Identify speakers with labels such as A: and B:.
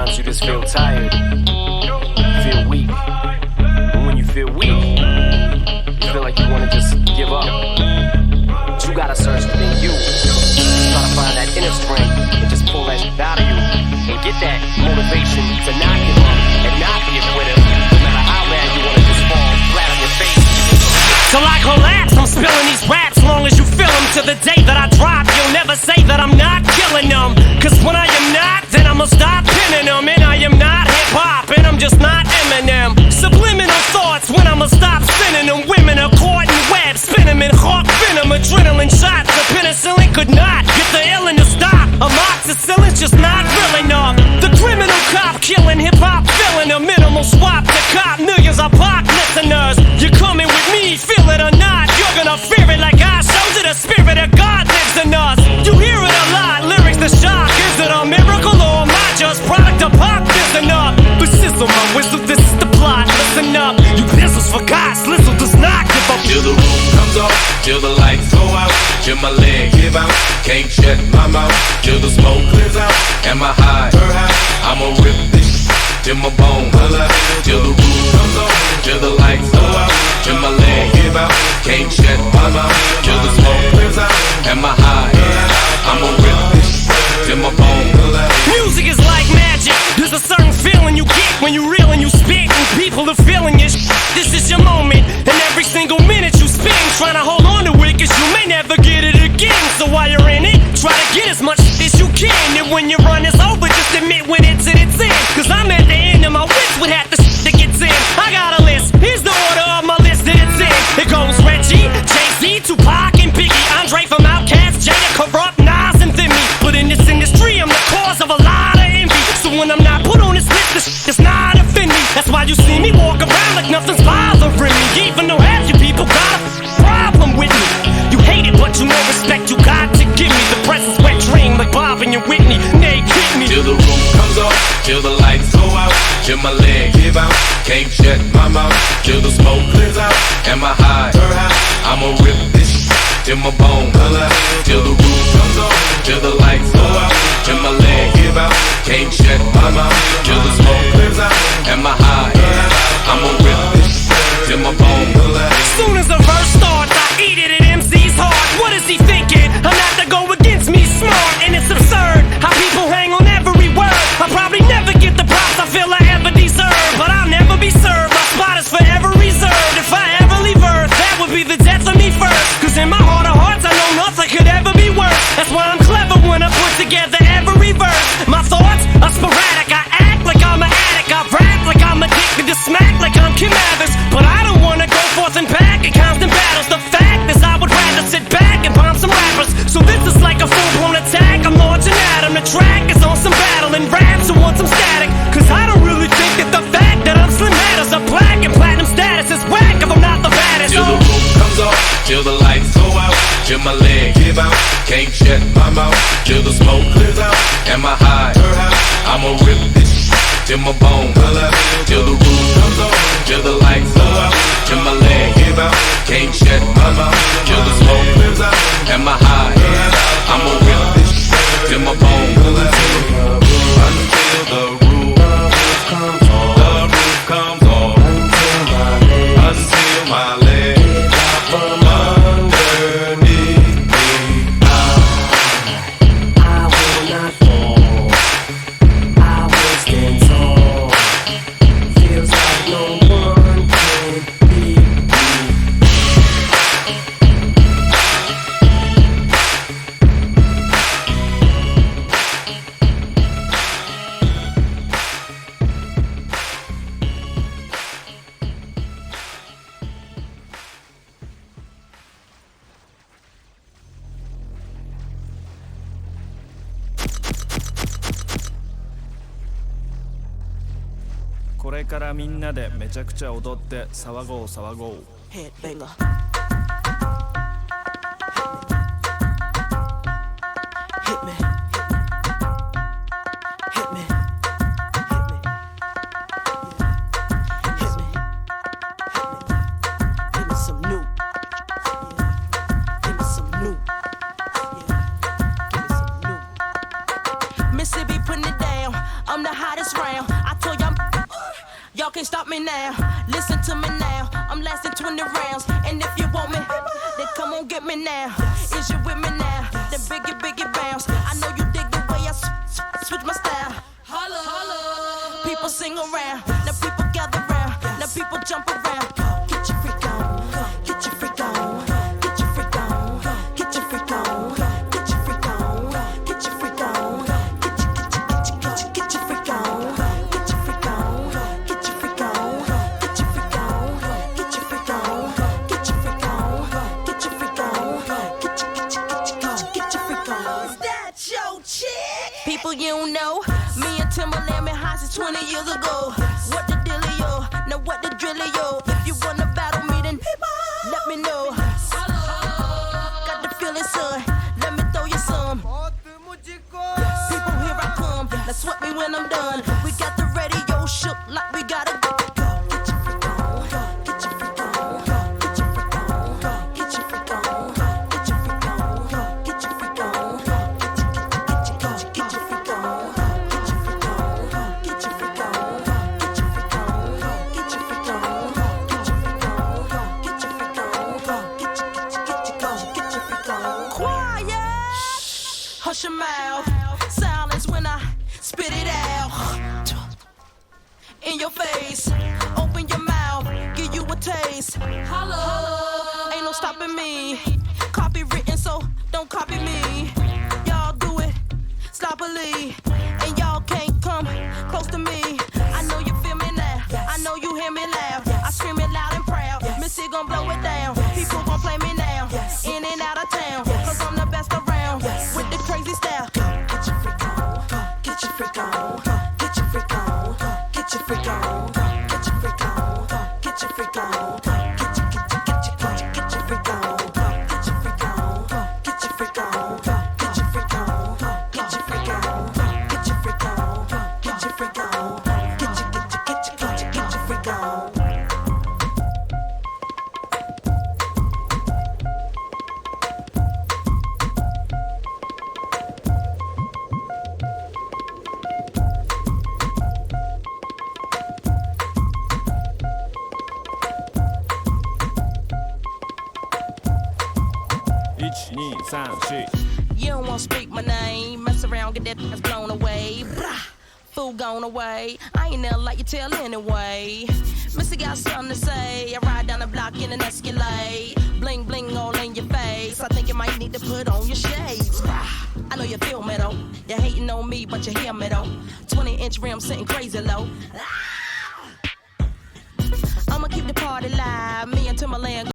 A: Sometimes you just feel tired, feel weak. And when you feel weak, you feel like you wanna just give up. But you gotta search within you. Try to find that inner strength and just pull that shit out of you. And get that motivation to not give up and not be a quitter. No matter how bad you wanna just fall flat on your face.
B: Till I collapse, I'm spilling these raps long as you feel them. To the day that I drop, you'll never say that I'm not killing them. Cause when I am not, then I'ma stop pinning them. And I am not hip-hop, and I'm just not Eminem. Subliminal thoughts when I'ma stop spinning them. Women are caught in webs, spin them in hawk venom. Adrenaline shots, the penicillin could not get the illin to stop. Amoxicillin's just not real enough. The criminal cop killing hip-hop, filling a minimal swap to cop. Millions of pop listeners, you're coming with me, feel it or not. You're gonna fear it like I showed you. The spirit of God lives in us. You hear it a lot, lyrics the shock. Is it a miracle or am I just product of pop? Listen up, but sizzle my whistle, this is the plot. Listen up, you pistols for God, Slizzle does not give up.
C: Till the roof comes off, till the lights go out, till my leg give out, can't shut my mouth, till the smoke clears out, and my high, I'ma rip this till my bone, till the roof comes off, till the lights go out, till my leg give out, can't shut my mouth, till the smoke clears out, and my high, I'ma rip this till my bone.
B: Music is like magic. There's a certain feeling you get when you reel and you spit, and people are feeling it. This is your moment, and every single minute you spend trying to hold on to it, cause you may never get it again. So while you're in it, try to get as much as you can. And when your run is over, just admit when it's in its end. Cause I'm at the end of my wits with half the shit that gets in. I got a list, here's the order of my list that it's in. It goes Reggie, Jay-Z, Tupac, and Biggie, Andre from Outkast, Jada, Corrupt, Nas, and Thimmy. But in this industry, I'm the cause of a lot of envy. So when I'm not put on this list, the shit does not offend me. That's why you see me walk around like nothing's bothering me. Even though half you people got a problem with me. You hate it, but you know respect you got to give me. The presence wet dream like Bob and your Whitney. They kick me.
C: Till the roof comes off, till the lights go out, till my leg give out, can't shut my mouth, till the smoke clears out, and my high, I'ma rip this till my bone, till the roof comes off, till the lights go out, till my leg give out, can't shut my mouth, till the smoke clears out, and my high, I'ma rip this till my bone.
B: Soon as the verse starts, I eat it at MC's heart. What is he thinking? I'm not to go against me, smart, and it's absurd how people hang on every word. I'll probably never get the props I feel I ever deserve, but I'll never be served. My spot is forever reserved. If I ever leave Earth, that would be the death of me first. Cause in my heart of hearts, I know nothing could ever be worse. That's why I'm clever when I put together every verse. My thoughts are sporadic. I act like I'm an addict. I rap like I'm addicted to smack like I'm Kim Mathers. But I don't wanna go forth and back in constant battles. The fact is I would rather sit back and bomb some rappers. So this is like a full-blown attack. I'm launching at 'em. The track is on some battle and raps who want some static. Cause I don't really think that the fact that I'm Slim matters. A black and platinum status is whack if I'm not the baddest.
C: Till the roof comes off, till the lights go out, till my leg give out, can't shut my mouth, till the smoke clears out, and my high, I'ma rip this till my bone, till the roof comes off, till the lights go out, till my leg give out, can't shut my mouth, till the smoke clears out, and my high, I'ma rip this till my bone, until the roof comes off, the roof comes off, until my leg from underneath me.
A: I will not fall, I will stand tall. Feels like no one can beat me.
D: 「これからみんなでめちゃくちゃ踊って騒ごう騒ごう」
E: Headbanger. Hit me. Hit me. Hit me. Hit me. Give me some new. Give me some new. Give me some new. Mississippi putting it down. I'm the hottest right can't stop me now. Listen to me now. I'm lasting 20 rounds. And if you want me, then come on get me now. Is you with me now? Then biggie bounce. I know you dig the way I switch my style. Holla, holla. People sing around. Now people gather round. Now people jump around. Get your freak on. Get your freak on. Get your freak on. Get your freak on. Get your freak on. Get your freak on. Get your freak on. Get your freak on. Get your freak on. Get your freak on. Get your freak on. Get your freak on. Get your freak on. Get your freak on. Is that your chick? People you don't know. Me and Timberland been high since 20 years ago. What the dealio? Now what the drillio? If you wanna battle me, then let me know. Got the feeling, son. Let me throw you some. People, here I come. Now sweat me when I'm done. We got the radio shook like we gotta go. Get your freak on. Get your freak on. Get your freak on. Get your freak on. Get your freak on. Get your freak on. Get your freak on. Get your freak on. Get your freak on. Get your freak on. Get your freak on. Get your freak on. Get your freak on. Get your freak on. Quiet. Hush your mouth. Silence when I spit it out. In your face. Open your mouth. Give you a taste. Holla. Ain't no stopping me. Copywritten, so don't copy me. Y'all do it sloppily. And y'all can't come close to me. I know you feel me now. I know you hear me loud. I scream it loud and proud. Missy gon' blow it down. People gon' play me now. In and out of town. Cause I'm the best around. With the crazy style. Get your freak on. Get your freak on. Get your freak on. Get your freak on. Get your freak on. Get your freak on. Get your freak on. Get your freak on. Get your freak on. Get your freak on. Get your freak on. Get your freak on. Get your freak on. Get your freak on. You don't wanna speak my name. Mess around, get that ass blown away. Brah, fool gone away. I ain't never like you tell anyway. Missy got something to say. I ride down the block in an Escalade. Bling bling all in your face. I think you might need to put on your shades. Brah, I know you feel me though. You're hating on me, but you hear me though. 20-inch rim sitting crazy low. I'ma keep the party live. Me and Timberland.